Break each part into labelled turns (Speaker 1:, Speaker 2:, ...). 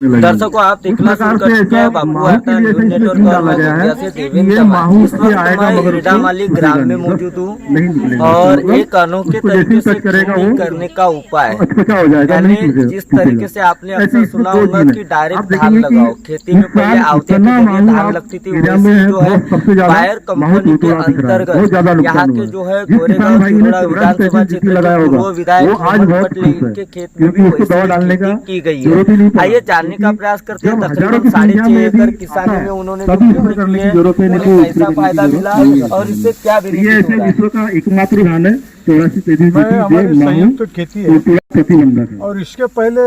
Speaker 1: दर्शकों, आप देखना शुरू कर चुके हैं बापू वार्ता न्यूज नेटवर्क और मैं गोंदिया से देवेंद्र चौहान। इस वक्त मैं हिरडा माली ग्राम में मौजूद हूँ और एक अनोखे तरीके से खेती करने का उपाय, यानी जिस तरीके से आपने अक्सर सुना होगा कि डायरेक्ट धान लगाओ। खेती में पहले आवते के जरिए धान लगती थी, वैसे जो है बायर कंपनी के अंतर्गत यहाँ के जो है गोरेगांव चिरोड़ा विधानसभा क्षेत्र के पूर्व विधायक के खेत में भी वैसी खेती की गई है। आइए जानने का प्रयास करते हैं। तकरीबन 6.5 एकड़ किसानी में उन्होंने कैसा फायदा मिला और इससे क्या बेनिफिट हो रहा है।
Speaker 2: विश्व का एकमात्र धान है 84
Speaker 3: संयुक्त खेती है और इसके पहले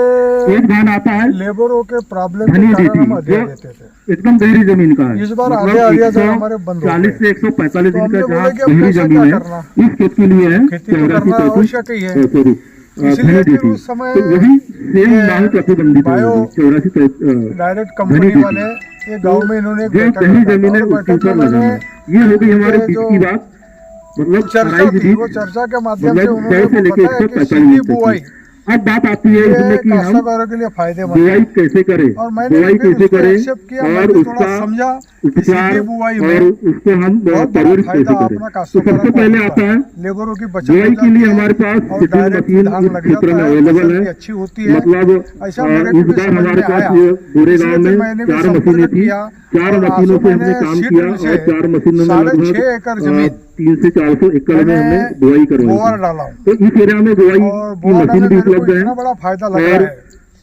Speaker 2: एक धान आता है
Speaker 3: लेबरों के प्रॉब्लम के कारण हम अधिया देते थे।
Speaker 2: एकदम गहरी जमीन का है।
Speaker 3: इस बार अधिया जो हमारे बंद हो
Speaker 2: 40 से 145 दिन का जहाँ गहरी जमीन है, इस खेत के लिए है
Speaker 3: खेती तो करना आवश्यक ही है। इसलिए कि उस समय डायरेक्ट कंपनी वाले ये गांव में इन्होंने
Speaker 2: जमीन है ये हो गई हमारे बीच की बात। मतलब
Speaker 3: चर्चा थी, वो चर्चा के माध्यम से उन्होंने बताया कि सीधी बुआई
Speaker 2: अब बात आती है इसमें कि हम
Speaker 3: काश्तकारों के लिए फायदेमंद
Speaker 2: बुआई कैसे करें,
Speaker 3: और मैंने
Speaker 2: बुआई कैसे करें
Speaker 3: और उसका समझा
Speaker 2: उपचार
Speaker 3: बुआई
Speaker 2: और उसको हम परवरिश कैसे करें। तो सबसे पहले आता है
Speaker 3: लेबरों की बचत
Speaker 2: बुआई के लिए हमारे पास मशीन इस क्षेत्र में अवेलेबल है।
Speaker 3: अच्छी होती है।
Speaker 2: मतलब इस बार हमारे पास गोरेगांव में 4 मशीनें थी। 4 मशीनों से हमने काम किया और 4 मशीनों में लगभग 300 से 400 एकड़ में हमने बुआई करवाई
Speaker 3: डाला।
Speaker 2: तो इस एरिया में बुआई की मशीन भी उपलब्ध है।
Speaker 3: बड़ा फायदा लगा है।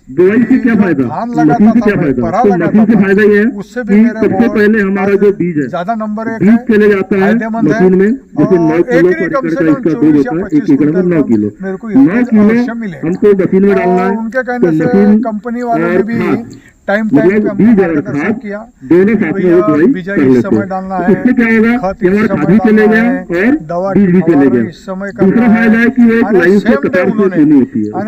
Speaker 2: बुआई से क्या फायदा, मशीन से क्या फायदा? तो मशीन से फायदा ये है कि सबसे पहले हमारा जो बीज है,
Speaker 3: ज्यादा नंबर
Speaker 2: बीज चले जाता है मशीन में। जैसे 9 किलो पर एकड़ का इसका दूध होता है, 1 एकड़ में 9 किलो हमको मशीन में डालना है।
Speaker 3: उनके कहने से कंपनी वालों ने भी टाइम
Speaker 2: बीज और खाद दोनों साथ में बुआई कर लेते हैं। इससे क्या होगा कि हमारा खाद भी चले गया और बीज भी चले गया। दूसरा फायदा है कि एक लाइन से कतार से चुनी होती है। आप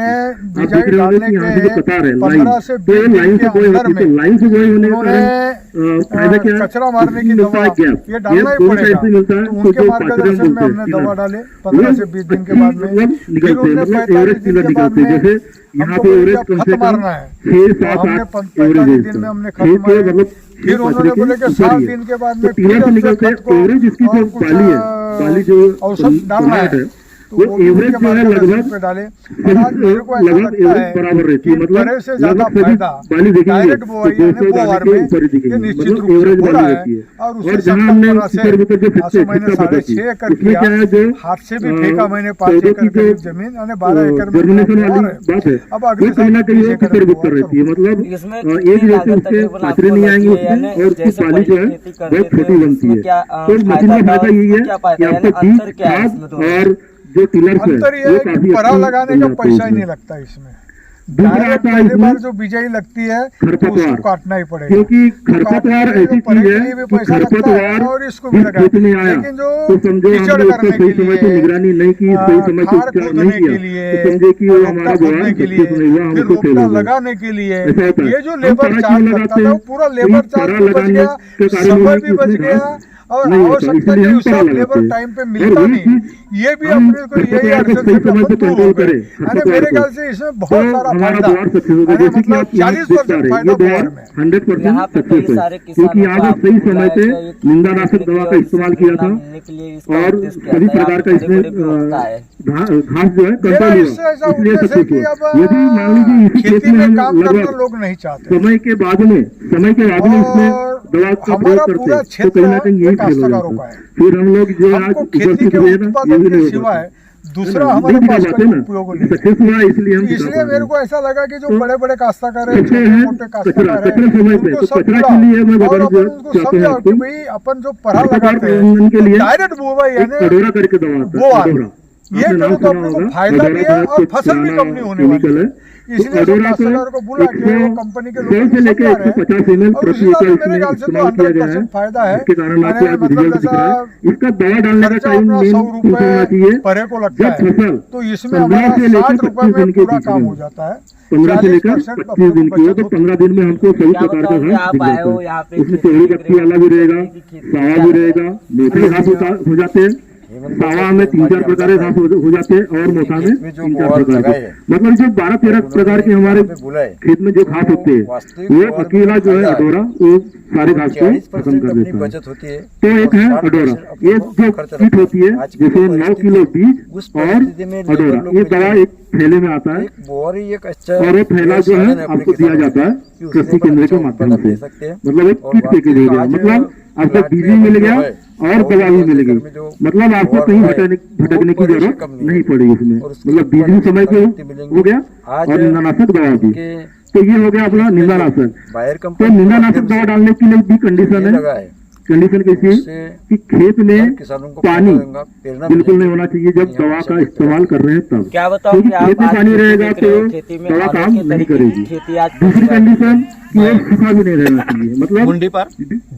Speaker 2: देख रहे होंगे कि यहाँ पे जो कतार है लाइन, तो लाइन से बुआई होती है। तो लाइन से बुआई होने का फायदा क्या है,
Speaker 3: कचरा मारने की दवा ये डालना ही पड़ेगा। उनके मार्गदर्शन में हमने दवा डाले 15 से 20 दिन के बाद में
Speaker 2: निकलते हैं, मतलब एवरेज किलर निकलते हैं। जैसे यहाँ पे एवरेज कम से कम 6-7-8 एवरेज
Speaker 3: दिन में हमने
Speaker 2: मतलब
Speaker 3: फिर उन्होंने बोले कि 7 दिन के बाद में
Speaker 2: तीनों से निकलते हैं। एवरेज इसकी जो बाली है, बाली जो
Speaker 3: औसत डालना है
Speaker 2: वो एवरेज जो है लगभग एवरेज बराबर रहती है। मतलब लगभग सभी बाली देखेंगे तो 200 बाली के ऊपर ही दिखेंगे, मतलब एवरेज बाली रहती है। और जहाँ हमने ऊपर जो फिक्का बताती है उसमें क्या है, जो
Speaker 3: हाथ से भी फेंका मैंने 5 एकड़ की जमीन और 12 एकड़ में
Speaker 2: जर्मिनेशन वाली बात है, वो कहीं ना कहीं ऊपर ऊपर रहती है। मतलब एक जैसे उससे पाथरे नहीं आएंगे उसमें, और उसकी बाली जो है बहुत छोटी बनती है। तो मशीन का फायदा यही है कि आपको बीज, खाद और जो टिलर्स है वो काफी
Speaker 3: परा लगाने का पैसा ही नहीं लगता इसमें।
Speaker 2: दूसरा आता है इसमें
Speaker 3: जो बिजाई लगती है
Speaker 2: खरपतवार,
Speaker 3: काटना ही पड़ेगा,
Speaker 2: क्योंकि खरपतवार ऐसी चीज है कि खरपतवार जिस खेत में आया तो समझो हमने उसका सही समय से निगरानी नहीं की, सही समय से उपचार नहीं किया, तो समझे कि वो हमारा जवान सक्सेस नहीं हुआ, हमको फेल हो गया।
Speaker 3: लगाने के लिए
Speaker 2: ऐसा होता है।
Speaker 3: ये जो लेबर चार्ज लगता है पूरा लेबर चार्ज बच गया, समय भी बच गया और आवश्यकता के हिसाब लेबर टाइम पे मिलता नहीं। ये भी अपने को यही कंट्रोल करे। मेरे ख्याल से इसमें बहुत सारा फायदा, मतलब 40% फायदा बुआई में
Speaker 2: 100% सक्सेस है, क्योंकि यहाँ पे सही समय पे निंदानाशक दवा का इस्तेमाल किया था और सभी प्रकार का इसमें घास जो है कंट्रोल हुआ, इसलिए सक्सेस हुआ। यदि मान लीजिए इसी खेत में हम लगभग
Speaker 3: लोग नहीं चाहते,
Speaker 2: समय के बाद में इसमें दवा का प्रयोग करते हैं, तो कहीं ना कहीं यही फेल हो जाता है। फिर हम लोग जो आज उपस्थित हुए ना, ये भी नहीं हो पाता।
Speaker 3: दूसरा हमारे पास उपयोग नहीं।
Speaker 2: सक्सेस हुआ
Speaker 3: इसलिए मेरे को ऐसा लगा कि जो बड़े बड़े काश्तकार हैं,
Speaker 2: मोटे काश्तकार हैं, उनको कचरा के लिए मैं बताना चाहते हैं
Speaker 3: कि भाई अपन जो परा लगाते हैं
Speaker 2: के लिए
Speaker 3: डायरेक्ट बुआई यानी
Speaker 2: कटोरा करके दवा आता है।
Speaker 3: ये करो तो अपने को फायदा भी है और फसल भी कम नहीं होने वाली है। इसलिए को बुला के कंपनी के लोग
Speaker 2: से लेकर 150 ml प्रति एकड़ इसमें इस्तेमाल किया गया है,
Speaker 3: फायदा है।
Speaker 2: इसके कारण आपको आज रिजल्ट दिख रहा है। इसका दवा डालने का टाइम मेन होना चाहिए
Speaker 3: परे को लगता है, तो इसमें
Speaker 2: 15 से लेकर 25 दिन के बीच
Speaker 3: काम
Speaker 2: में
Speaker 3: हो जाता है।
Speaker 2: 15 से लेकर 25 दिन की हो तो 15 दिन में हमको सभी प्रकार का घास दिख जाता है। इसमें चौड़ी पत्ती वाला भी रहेगा, सावा भी रहेगा, मोटे घास हो जाते हैं
Speaker 4: सावा में 3-4 प्रकार के घास हो जाते हैं और मोटा में 3-4 प्रकार के, मतलब जो 12-13 प्रकार के हमारे खेत में जो घास होते हैं वो अकेला जो है अडोरा वो सारे घास को खत्म कर देता है। तो एक है अडोरा, एक जो किट होती है जैसे 9 किलो बीज और अडोरा, ये दवा एक थैले में आता है और वो थैला जो है आपको दिया जाता है कृषि केंद्र के माध्यम से, मतलब एक किट पैकेज हो गया, मतलब आपको बीज भी मिल गया और दवा भी मिल गई, मतलब आपको कहीं भटकने की जरूरत नहीं पड़ी इसमें, मतलब बीज भी समय पे हो गया और निंदानाशक दवा भी। तो ये हो गया अपना निंदानाशक। तो निंदानाशक दवा डालने की लिए भी कंडीशन है, कंडीशन कैसी है कि खेत में पानी बिल्कुल नहीं होना चाहिए जब दवा का इस्तेमाल कर रहे हैं तब,
Speaker 1: क्या बताओ कि
Speaker 4: खेत में पानी रहेगा तो दवा काम नहीं करेगी। दूसरी कंडीशन कि वो सूखा भी नहीं रहना चाहिए, मतलब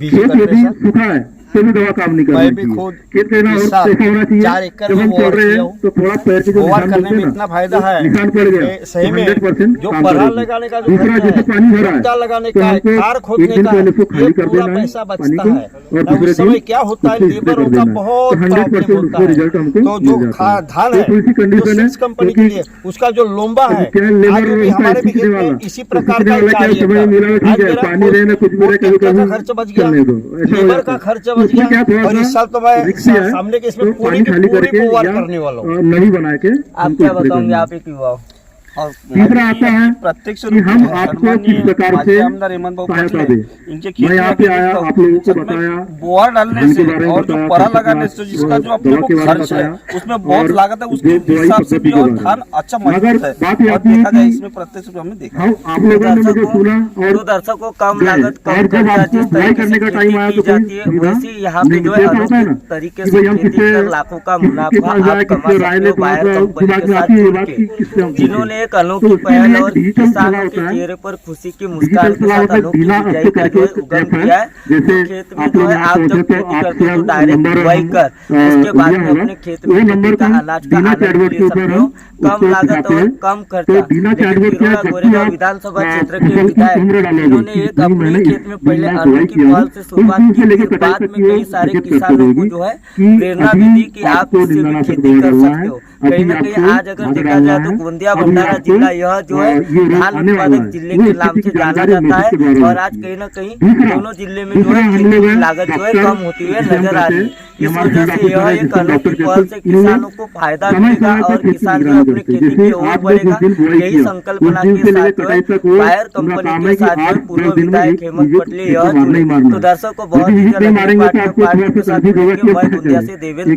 Speaker 4: खेत यदि सूखा है तो भी दवा काम नहीं करना चाहिए, खेत कहना और ऐसा होना चाहिए जब हम चल रहे हैं तो थोड़ा पैर के जो निशान बोलते हैं ना, निशान पड़ गया तो 100% काम करेगा। दूसरा जैसे पानी भरा है तो हमको एक दिन पहले उसको खाली कर देना है पानी को और दूसरे दिन
Speaker 5: क्या होता है लेबरों का बहुत
Speaker 4: 100% उसको रिजल्ट हमको
Speaker 5: तो जो
Speaker 4: मिल जाता है।
Speaker 5: धान है
Speaker 4: तो इसी कंडीशन है
Speaker 5: कंपनी के लिए उसका जो लोम्बा है
Speaker 4: क्या लेबर
Speaker 5: भी हमारे भी खेत में इसी प्रकार का चाहिए।
Speaker 4: समझ मिला ठीक है, पानी रहे ना कुछ भी रहे कभी कभी
Speaker 5: खर्च बच गया,
Speaker 4: चलने दो, ऐसा हो
Speaker 5: लेबर
Speaker 4: जाता
Speaker 5: का
Speaker 4: है।
Speaker 5: खर्च
Speaker 4: तो
Speaker 5: बच
Speaker 4: उसमें क्या
Speaker 5: गया
Speaker 4: थोड़ा
Speaker 5: और इस साल तो
Speaker 4: सा
Speaker 5: मैं
Speaker 4: रिक्सी है,
Speaker 5: सामने के इसमें
Speaker 4: तो
Speaker 5: पूरी
Speaker 4: पानी
Speaker 5: की
Speaker 4: खाली
Speaker 5: पूरी
Speaker 4: करके
Speaker 5: पुआर
Speaker 4: या
Speaker 5: करने वाला हूँ।
Speaker 4: नहीं बना के
Speaker 1: आप
Speaker 4: हमको
Speaker 1: क्या
Speaker 4: स्प्रे
Speaker 1: बताओगे,
Speaker 4: करना है।
Speaker 1: आप ही की युवा
Speaker 5: और
Speaker 4: तीसरा आता है
Speaker 5: प्रत्यक्ष
Speaker 4: कि हम आपको किस प्रकार से सहायता दें।
Speaker 5: इनके
Speaker 4: मैं यहाँ पे आया, आप लोगों को बताया
Speaker 5: बोआर डालने
Speaker 4: धान
Speaker 5: से
Speaker 4: के बारे में
Speaker 5: और जो
Speaker 4: बताया,
Speaker 5: परा
Speaker 4: किस
Speaker 5: लगाने
Speaker 4: प्रकार
Speaker 5: से जिसका जो अपने
Speaker 4: दवा
Speaker 5: को
Speaker 4: के बारे में
Speaker 5: खर्च है
Speaker 4: बताया
Speaker 5: उसमें बहुत
Speaker 4: और
Speaker 5: लागत है, उसके
Speaker 4: जो दवाई
Speaker 5: हिसाब से भी
Speaker 4: पद्धति
Speaker 5: और
Speaker 4: के
Speaker 5: धान अच्छा
Speaker 4: मगर
Speaker 5: मजबूत है।
Speaker 4: बात ये
Speaker 5: और
Speaker 4: आती है
Speaker 5: देखा जाए
Speaker 4: कि
Speaker 5: इसमें प्रत्यक्ष रूप हमने देखा
Speaker 4: हम आप लोगों ने मुझे सुना और
Speaker 1: तो दर्शकों कम
Speaker 4: गए।
Speaker 1: लागत कम
Speaker 4: और जब
Speaker 1: खर्चा
Speaker 4: आपको
Speaker 1: जिस
Speaker 4: अप्लाई
Speaker 1: तरीके
Speaker 4: करने
Speaker 1: से
Speaker 4: का टाइम आया
Speaker 1: खेती
Speaker 4: तो
Speaker 1: की जाती है
Speaker 4: कोई
Speaker 1: वैसे यहाँ पे
Speaker 4: नहीं,
Speaker 1: जो है
Speaker 4: जैसा होता है ना
Speaker 1: अनूठे तरीके
Speaker 4: कि
Speaker 1: से
Speaker 4: भाई हम
Speaker 1: खेती
Speaker 4: किससे
Speaker 1: कर लाखों का
Speaker 4: किसके
Speaker 1: मुनाफा
Speaker 4: पास जाए,
Speaker 1: आप कमा
Speaker 4: किससे राय
Speaker 1: सकते
Speaker 4: ले,
Speaker 1: हो बायर
Speaker 4: तो
Speaker 1: कंपनी
Speaker 4: दिमाग
Speaker 1: के
Speaker 4: में
Speaker 1: साथ
Speaker 4: आती है ये
Speaker 1: जुड़
Speaker 4: बात
Speaker 1: के,
Speaker 4: कि किससे हम
Speaker 1: जिन्होंने एक
Speaker 4: तो
Speaker 1: अनोखी
Speaker 4: उसके
Speaker 1: पहल
Speaker 4: लिए
Speaker 1: और
Speaker 4: डिजिटल
Speaker 1: किसानों
Speaker 4: सलाह
Speaker 1: के
Speaker 4: होता है,
Speaker 1: चेहरे पर खुशी की मुस्कान
Speaker 4: डिजिटल
Speaker 1: के
Speaker 4: सलाह
Speaker 1: साथ
Speaker 4: होता है
Speaker 1: अनोखी
Speaker 4: बिना
Speaker 1: बिजाई का जो है
Speaker 4: करके
Speaker 1: उगम
Speaker 4: ऐप है,
Speaker 1: किया है।
Speaker 4: जैसे
Speaker 1: तो खेत में
Speaker 4: आप
Speaker 1: जो
Speaker 4: लोग
Speaker 1: है
Speaker 4: यहाँ
Speaker 1: आप
Speaker 4: पहुंचे
Speaker 1: जब
Speaker 4: तो
Speaker 1: खेती
Speaker 4: आपसे
Speaker 1: करते हो तो डायरेक्ट
Speaker 4: नंबर
Speaker 1: बुआई कर उसके बाद में अपने खेत में
Speaker 4: वो
Speaker 1: खेती
Speaker 4: नंबर
Speaker 1: का
Speaker 4: को
Speaker 1: अनाज का
Speaker 4: बिना
Speaker 1: आनंद
Speaker 4: चैटबॉट
Speaker 1: ले
Speaker 4: के
Speaker 1: सकते
Speaker 4: ऊपर
Speaker 1: हो,
Speaker 4: हम
Speaker 1: कम
Speaker 4: उसको
Speaker 1: लागत
Speaker 4: सिखाते
Speaker 1: और
Speaker 4: हैं।
Speaker 1: कम
Speaker 4: तो
Speaker 1: खर्चा।
Speaker 4: बिना
Speaker 1: लेकिन
Speaker 4: चैटबॉट के
Speaker 1: पिरोड़ा
Speaker 4: जब भी
Speaker 1: गोरेगांव
Speaker 4: आप
Speaker 1: विधानसभा क्षेत्र के
Speaker 4: फसल की
Speaker 1: विधायक
Speaker 4: उम्र डालोगे
Speaker 1: जिन्होंने
Speaker 4: कि
Speaker 1: एक
Speaker 4: भाई
Speaker 1: अपने
Speaker 4: मैंने
Speaker 1: खेत में
Speaker 4: इस
Speaker 1: पहले
Speaker 4: दिन में
Speaker 1: अनोखी
Speaker 4: किया
Speaker 1: पहल से
Speaker 4: तो
Speaker 1: शुरुआत
Speaker 4: इस
Speaker 1: की,
Speaker 4: से लेके
Speaker 1: फिर
Speaker 4: कटाई
Speaker 1: बाद
Speaker 4: तक
Speaker 1: में
Speaker 4: की
Speaker 1: कई सारे
Speaker 4: बचत करते
Speaker 1: किसानों को
Speaker 4: रहेगी
Speaker 1: जो है
Speaker 4: कि
Speaker 1: प्रेरणा भी
Speaker 4: अभी
Speaker 1: दी कि आप
Speaker 4: आपको
Speaker 1: इससे भी
Speaker 4: निंदानाशक
Speaker 1: खेती
Speaker 4: दवा
Speaker 1: कर
Speaker 4: डालना
Speaker 1: सकते
Speaker 4: है,
Speaker 1: हो। कहीं ना
Speaker 4: अभी
Speaker 1: कहीं
Speaker 4: आपको
Speaker 1: आज अगर
Speaker 4: खाद
Speaker 1: देखा
Speaker 4: डालना
Speaker 1: जाए तो
Speaker 4: है,
Speaker 1: गोंदिया
Speaker 4: अभी
Speaker 1: भंडारा
Speaker 4: आपको
Speaker 1: जिला यह जो है
Speaker 4: ये रोग
Speaker 1: धान
Speaker 4: आने वाला
Speaker 1: उत्पादक
Speaker 4: है,
Speaker 1: जिले
Speaker 4: वो
Speaker 1: के
Speaker 4: स्थिति
Speaker 1: नाम
Speaker 4: की
Speaker 1: से जाना
Speaker 4: जानकारी
Speaker 1: जाता
Speaker 4: मैसेज के
Speaker 1: है
Speaker 4: द्वारा
Speaker 1: और आज
Speaker 4: होती
Speaker 1: कहीं
Speaker 4: है।
Speaker 1: ना कहीं
Speaker 4: दूसरा
Speaker 1: दोनों जिले में जो
Speaker 4: दूसरा
Speaker 1: है
Speaker 4: हम
Speaker 1: खेती
Speaker 4: लोग
Speaker 1: की
Speaker 4: हैं
Speaker 1: लागत जो है
Speaker 4: डॉक्टर
Speaker 1: कम होती हुई
Speaker 4: जिसे हम
Speaker 1: नजर आ
Speaker 4: कहते
Speaker 1: रही
Speaker 4: हैं
Speaker 1: है।
Speaker 4: कि
Speaker 1: इस
Speaker 4: हमारे
Speaker 1: वजह
Speaker 4: जिला
Speaker 1: से यह
Speaker 4: ऑफिसर है
Speaker 1: एक
Speaker 4: जिसमें
Speaker 1: अनोखी
Speaker 4: डॉक्टर
Speaker 1: पहल
Speaker 4: कहते
Speaker 1: से
Speaker 4: हैं, इन्होंने
Speaker 1: किसानों को फायदा
Speaker 4: समय
Speaker 1: मिलेगा
Speaker 4: समय पे
Speaker 1: और
Speaker 4: खेती
Speaker 1: किसान जो
Speaker 4: निगरानी
Speaker 1: अपने
Speaker 4: करते हैं।
Speaker 1: खेती की
Speaker 4: जैसे
Speaker 1: ओर
Speaker 4: आपने जिस
Speaker 1: बढ़ेगा।
Speaker 4: दिन बुआई
Speaker 1: यही
Speaker 4: किया
Speaker 1: संकल्पना
Speaker 4: उस दिन
Speaker 1: के
Speaker 4: से
Speaker 1: साथ
Speaker 4: लेकर
Speaker 1: जो है
Speaker 4: कटाई तक वो
Speaker 1: बायर
Speaker 4: उनका
Speaker 1: कंपनी
Speaker 4: काम
Speaker 1: के
Speaker 4: है कि
Speaker 1: साथ जो है
Speaker 4: 8-10
Speaker 1: पूर्व
Speaker 4: दिन में
Speaker 1: विधायक
Speaker 4: एक
Speaker 1: हेमंत
Speaker 4: विजिट
Speaker 1: पटले
Speaker 4: खेत
Speaker 1: यह
Speaker 4: को मारना
Speaker 1: जुड़े।
Speaker 4: ही मारना
Speaker 1: तो
Speaker 4: है।
Speaker 1: दर्शक को बहुत
Speaker 4: यदि
Speaker 1: ही
Speaker 4: विजिट नहीं
Speaker 1: जल्द
Speaker 4: मारेंगे तो
Speaker 1: पार्टी
Speaker 4: आपको थोड़ा
Speaker 1: के
Speaker 4: सा
Speaker 1: साथ
Speaker 4: कंफ्यूज होगा
Speaker 1: जुड़ेंगे।
Speaker 4: कि
Speaker 1: वह
Speaker 4: अब क्या
Speaker 1: गोंदिया
Speaker 4: करें।
Speaker 1: से देवेंद्र